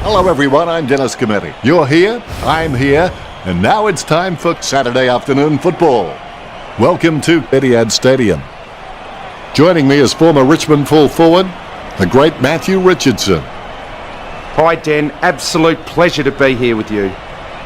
Hello everyone, I'm Dennis Cometti. You're here, I'm here, and now it's time for Saturday afternoon football. Welcome to Etihad Stadium. Joining me is former Richmond full forward, the great Matthew Richardson. Hi Den, absolute pleasure to be here with you.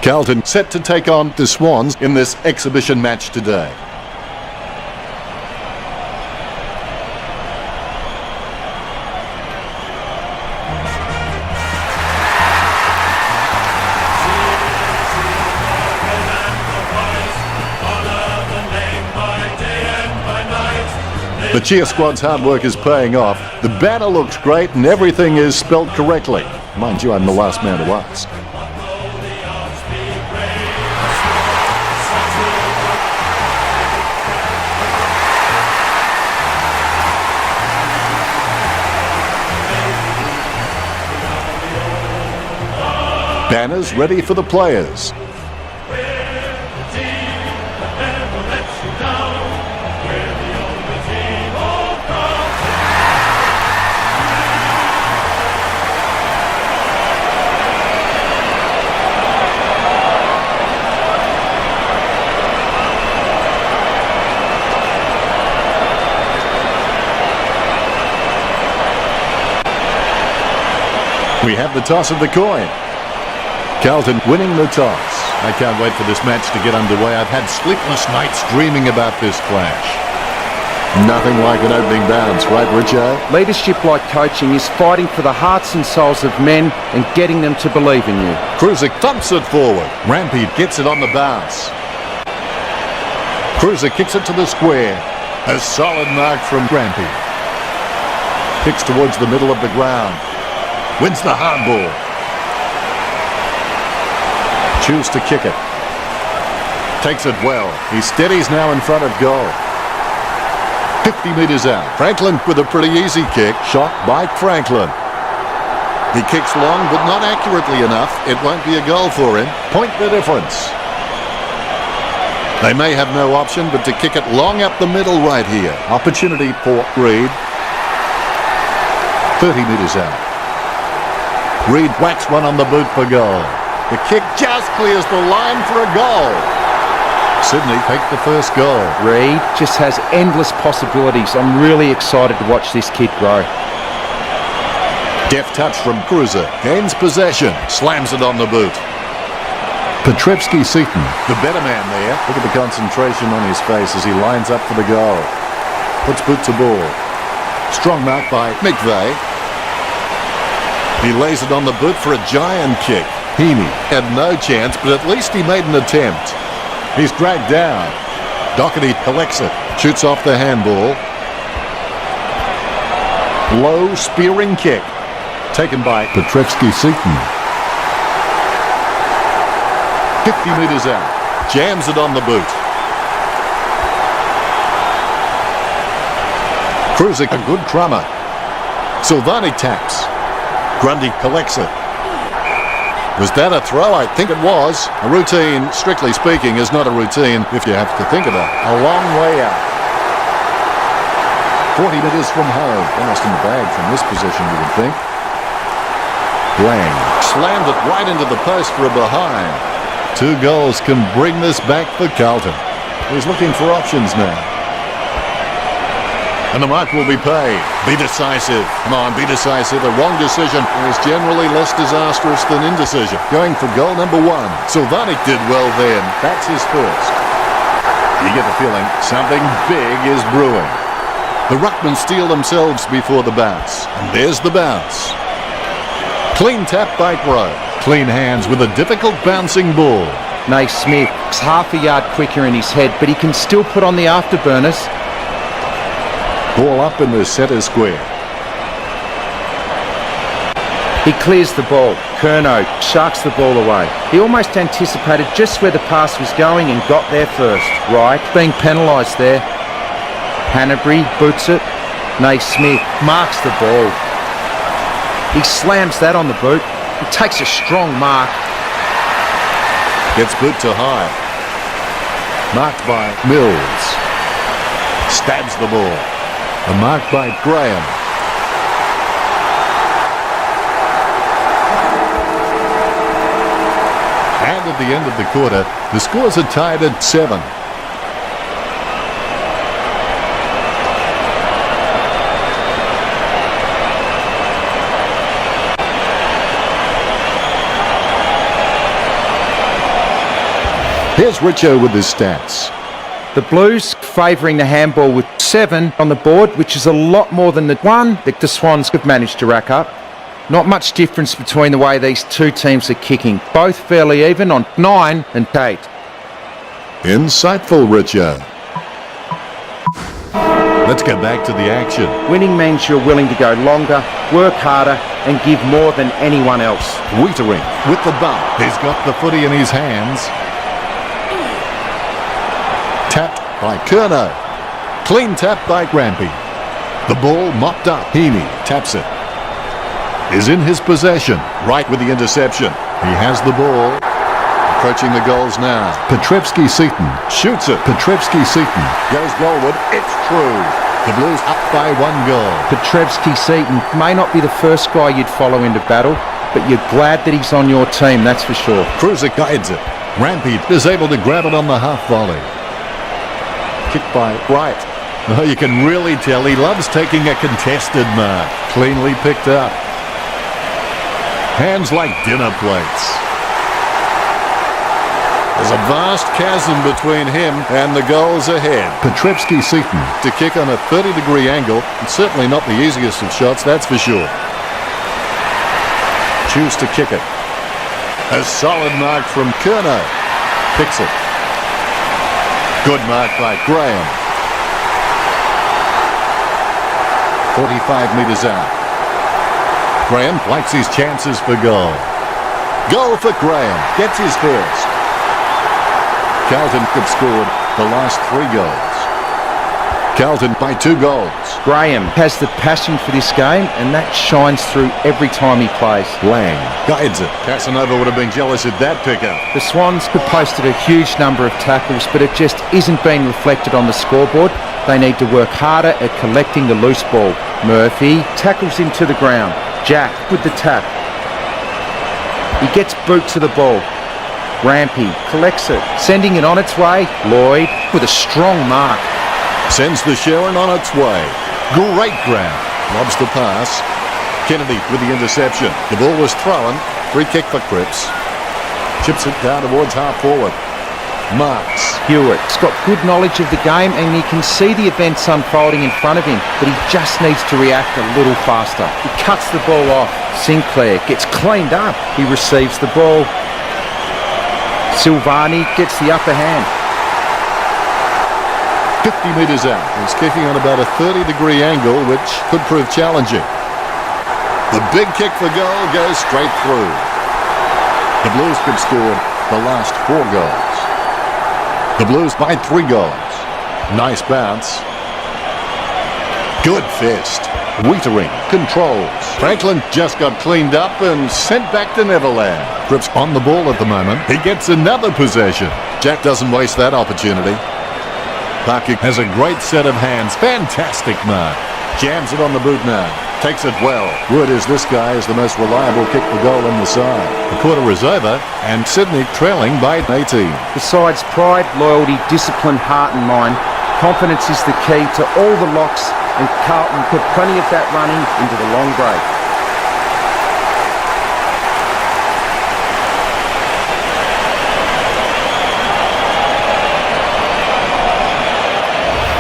Carlton set to take on the Swans in this exhibition match today. The cheer squad's hard work is paying off. The banner looks great and everything is spelled correctly. Mind you, I'm the last man to ask. Banners ready for the players. We have the toss of the coin. Carlton winning the toss. I can't wait for this match to get underway. I've had sleepless nights dreaming about this clash. Nothing like an opening bounce, right, Richo? Leadership like coaching is fighting for the hearts and souls of men and getting them to believe in you. Cruiser thumps it forward. Rampy gets it on the bounce. Cruiser kicks it to the square. A solid mark from Rampy. Kicks towards the middle of the ground. Wins the hardball. Choose to kick it. Takes it well. He steadies now in front of goal. 50 metres out. Franklin with a pretty easy kick. Shot by Franklin. He kicks long but not accurately enough. It won't be a goal for him. Point the difference. They may have no option but to kick it long up the middle right here. Opportunity for Reed. 30 metres out. Reed whacks one on the boot for goal. The kick just clears the line for a goal. Sydney take the first goal. Reed just has endless possibilities. I'm really excited to watch this kid grow. Deft touch from Cruiser. Gains possession. Slams it on the boot. Petrevsky-Seaton, the better man there. Look at the concentration on his face as he lines up for the goal. Puts boot to ball. Strong mark by McVeigh. He lays it on the boot for a giant kick. Heaney had no chance, but at least he made an attempt. He's dragged down. Doherty collects it. Shoots off the handball. Low spearing kick. Taken by Petrevsky-Seaton. 50 metres out. Jams it on the boot. Cruiser, a good crummer. Silvani taps. Grundy collects it. Was that a throw? I think it was. A routine, strictly speaking, is not a routine if you have to think about it. A long way out. 40 metres from home. Almost in the bag from this position, you would think. Lang slammed it right into the post for a behind. 2 goals can bring this back for Carlton. He's looking for options now. And the mark will be paid. Be decisive. Come on, be decisive. A wrong decision is generally less disastrous than indecision. Going for goal number 1. Silvani did well then. That's his first. You get the feeling something big is brewing. The Ruckmen steal themselves before the bounce. And there's the bounce. Clean tap by Grove. Clean hands with a difficult bouncing ball. Naismith's half a yard quicker in his head, but he can still put on the afterburners. Ball up in the centre square. He clears the ball. Curnow sharks the ball away. He almost anticipated just where the pass was going and got there first. Right, being penalised there. Hanbury boots it. Naismith marks the ball. He slams that on the boot. He takes a strong mark. Gets boot to high. Marked by Mills. Stabs the ball. A mark by Graham. at the end of the quarter. The scores are tied at 7. Here's Richo with his stats. The Blues favouring the handball with 7 on the board, which is a lot more than the 1 that the Swans have managed to rack up. Not much difference between the way these two teams are kicking. Both fairly even on 9 and 8. Insightful, Richo. Let's get back to the action. Winning means you're willing to go longer, work harder and give more than anyone else. Wiedering with the bump. He's got the footy in his hands. Tapped by Curnow. Clean tap by Grampy. The ball mopped up. Heaney taps it. Is in his possession. Right with the interception. He has the ball. Approaching the goals now. Petrevsky-Seton shoots it. Petrevsky-Seton goes goalward. It's true. The Blues up by 1 goal. Petrevsky-Seton may not be the first guy you'd follow into battle, but you're glad that he's on your team, that's for sure. Cruiser guides it. Rampy is able to grab it on the half volley. Kick by Wright. Oh, you can really tell he loves taking a contested mark. Cleanly picked up. Hands like dinner plates. There's a vast chasm between him and the goals ahead. Petrevsky-Seton to kick on a 30-degree angle. It's certainly not the easiest of shots, that's for sure. Choose to kick it. A solid mark from Curnow. Picks it. Good mark by Graham. 45 metres out. Graham likes his chances for goal. Goal for Graham. Gets his first. Carlton have scored the last 3 goals. Carlton by 2 goals. Graham has the passion for this game and that shines through every time he plays. Lang guides it. Casanova would have been jealous at that pickup. The Swans have posted a huge number of tackles, but it just isn't being reflected on the scoreboard. They need to work harder at collecting the loose ball. Murphy tackles him to the ground. Jack with the tap. He gets boot to the ball. Rampy collects it, sending it on its way. Lloyd with a strong mark. Sends the Sharon on its way. Great grab. Lobs the pass. Kennedy with the interception. The ball was thrown. Free kick for Cripps. Chips it down towards half forward. Marks. Hewitt's got good knowledge of the game and he can see the events unfolding in front of him, but he just needs to react a little faster. He cuts the ball off. Sinclair gets cleaned up. He receives the ball. Silvani gets the upper hand. 50 metres out. He's kicking on about a 30-degree angle, which could prove challenging. The big kick for goal goes straight through. The Blues could score the last 4 goals. The Blues by 3 goals. Nice bounce. Good fist. Wiedering controls. Franklin just got cleaned up and sent back to Neverland. Cripps on the ball at the moment. He gets another possession. Jack doesn't waste that opportunity. Parker has a great set of hands. Fantastic mark. Jams it on the boot now. Takes it well. Word is this guy is the most reliable kick for goal in the side. The quarter is over and Sydney trailing by 18. Besides pride, loyalty, discipline, heart and mind, confidence is the key to all the locks and Carlton put plenty of that running into the long break.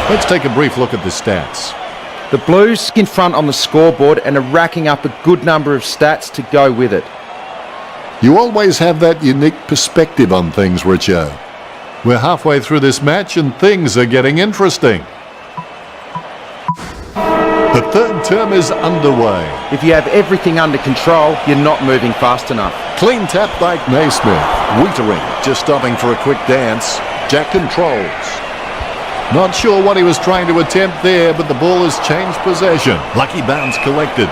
Let's take a brief look at the stats. The Blues in front on the scoreboard and are racking up a good number of stats to go with it. You always have that unique perspective on things, Richo. We're halfway through this match and things are getting interesting. The third term is underway. If you have everything under control, you're not moving fast enough. Clean tap by Naismith. Wiedering just stopping for a quick dance. Jack controls. Not sure what he was trying to attempt there, but the ball has changed possession. Lucky bounce collected.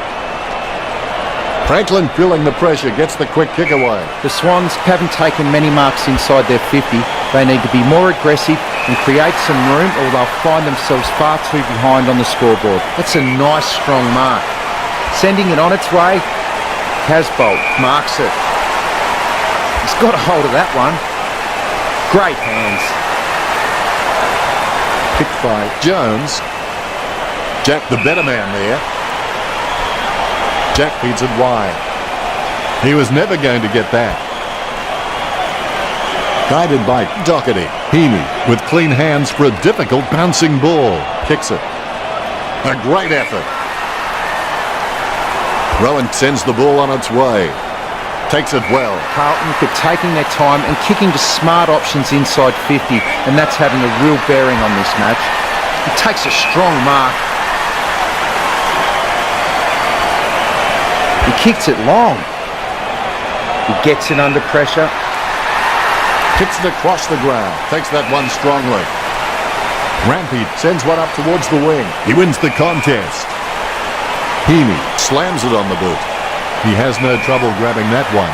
Franklin feeling the pressure, gets the quick kick away. The Swans haven't taken many marks inside their 50. They need to be more aggressive and create some room or they'll find themselves far too behind on the scoreboard. That's a nice strong mark. Sending it on its way. Casbolt marks it. He's got a hold of that one. Great hands. Picked by Jones. Jack the better man there. Jack feeds it wide. He was never going to get that. Guided by Doherty. Heaney with clean hands for a difficult bouncing ball. Kicks it. A great effort. Rowan sends the ball on its way. Takes it well. Carlton for taking their time and kicking to smart options inside 50, and that's having a real bearing on this match. He takes a strong mark. He kicks it long. He gets it under pressure. Kicks it across the ground. Takes that one strongly. Rampy sends one up towards the wing. He wins the contest. Heaney slams it on the boot. He has no trouble grabbing that one.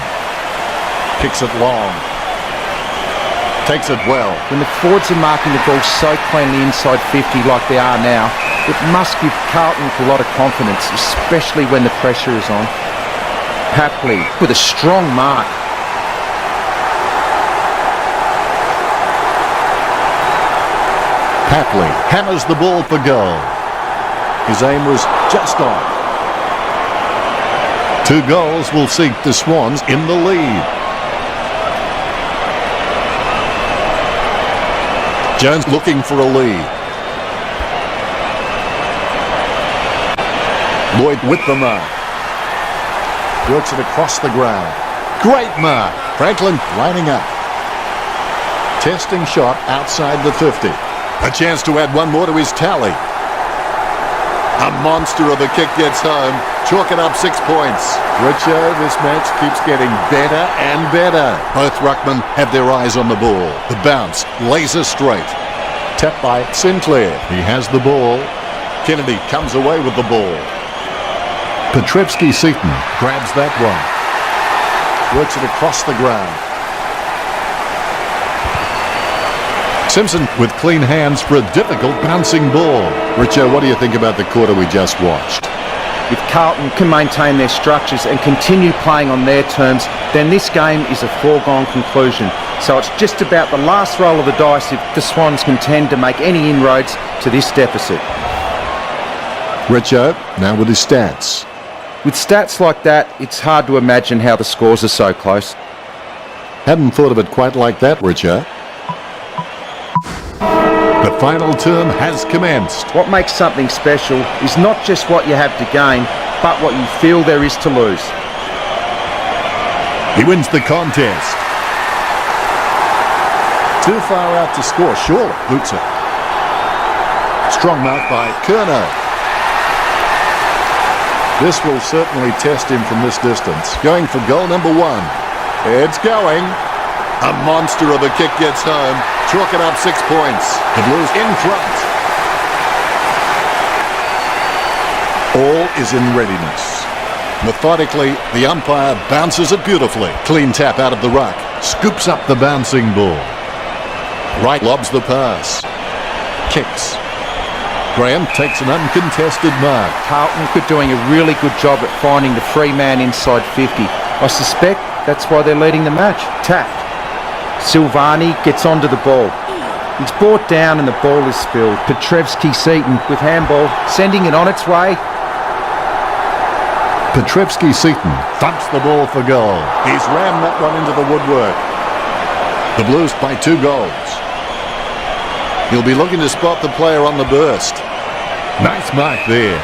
Kicks it long. Takes it well. When the forwards are marking the ball so cleanly inside 50 like they are now, it must give Carlton a lot of confidence, especially when the pressure is on. Papley with a strong mark. Papley hammers the ball for goal. His aim was just on. 2 goals will see the Swans in the lead. Jones looking for a lead. Lloyd with the mark. Works it across the ground. Great mark. Franklin lining up. Testing shot outside the 50. A chance to add one more to his tally. A monster of a kick gets home. Chalk it up 6 points. Richo, this match keeps getting better and better. Both ruckmen have their eyes on the ball. The bounce, laser straight. Tapped by Sinclair. He has the ball. Kennedy comes away with the ball. Petrevsky-Seaton grabs that one. Works it across the ground. Simpson with clean hands for a difficult bouncing ball. Richo, what do you think about the quarter we just watched? If Carlton can maintain their structures and continue playing on their terms, then this game is a foregone conclusion. So it's just about the last roll of the dice if the Swans can tend to make any inroads to this deficit. Richo, now with his stats. With stats like that, it's hard to imagine how the scores are so close. Hadn't thought of it quite like that, Richo. The final term has commenced. What makes something special is not just what you have to gain, but what you feel there is to lose. He wins the contest. Too far out to score, surely. Boots it. Strong mark by Curnow. This will certainly test him from this distance. Going for goal number 1. It's going. A monster of a kick gets home. Chalk it up 6 points. The Blues in front. All is in readiness. Methodically, the umpire bounces it beautifully. Clean tap out of the ruck. Scoops up the bouncing ball. Right lobs the pass. Kicks. Graham takes an uncontested mark. Carlton are doing a really good job at finding the free man inside 50. I suspect that's why they're leading the match. Tapped. Silvani gets onto the ball. It's brought down and the ball is spilled. Petrevsky-Seaton with handball, sending it on its way. Petrevsky-Seaton thumps the ball for goal. He's rammed that one into the woodwork. The Blues by 2 goals. He'll be looking to spot the player on the burst. Nice mark there.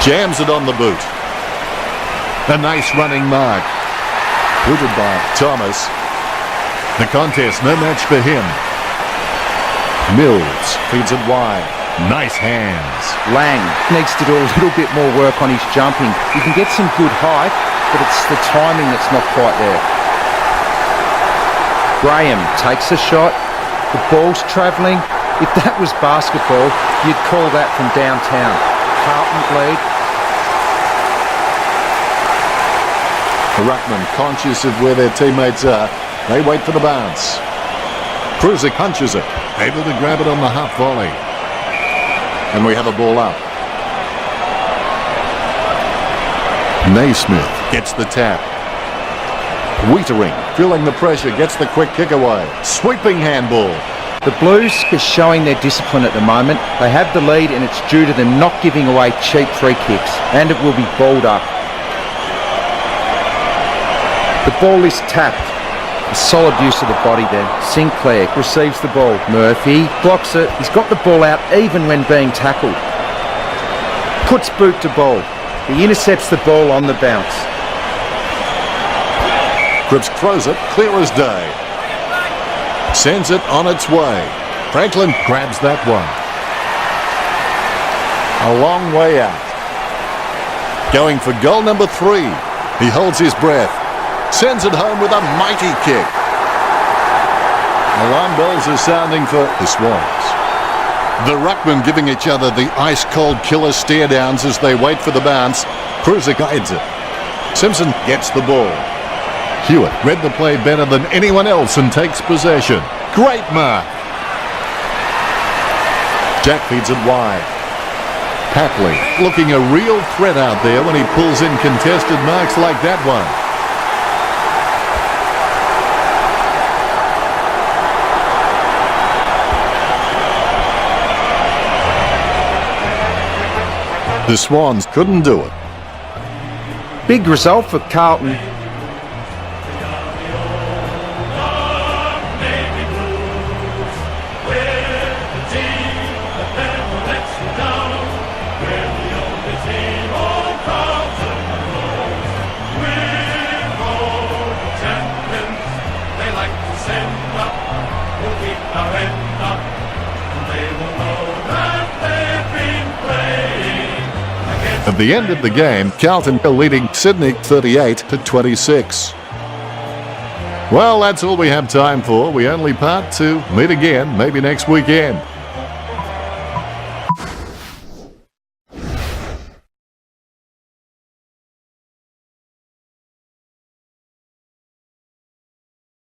Jams it on the boot. A nice running mark. Booted by Thomas. The contest, no match for him. Mills feeds it wide. Nice hands. Lang needs to do a little bit more work on his jumping. He can get some good height, but it's the timing that's not quite there. Graham takes a shot. The ball's travelling. If that was basketball, you'd call that from downtown. Carlton lead. The ruckman, conscious of where their teammates are, they wait for the bounce. Cruiser punches it, able to grab it on the half volley. And we have a ball up. Naismith gets the tap. Wietering, feeling the pressure, gets the quick kick away. Sweeping handball. The Blues are showing their discipline at the moment. They have the lead and it's due to them not giving away cheap free kicks, and it will be balled up. The ball is tapped. A solid use of the body there. Sinclair receives the ball. Murphy blocks it. He's got the ball out even when being tackled. Puts boot to ball. He intercepts the ball on the bounce. Cripps throws it, clear as day. Sends it on its way. Franklin grabs that one. A long way out. Going for goal number 3. He holds his breath. Sends it home with a mighty kick. Alarm bells are sounding for the Swans. The ruckmen giving each other the ice-cold killer stare-downs as they wait for the bounce. Cruiser guides it. Simpson gets the ball. Hewitt read the play better than anyone else and takes possession. Great mark. Jack feeds it wide. Papley looking a real threat out there when he pulls in contested marks like that one. The Swans couldn't do it. Big result for Carlton. At the end of the game, Carlton are leading Sydney 38-26. Well, that's all we have time for. We only part to meet again, maybe next weekend.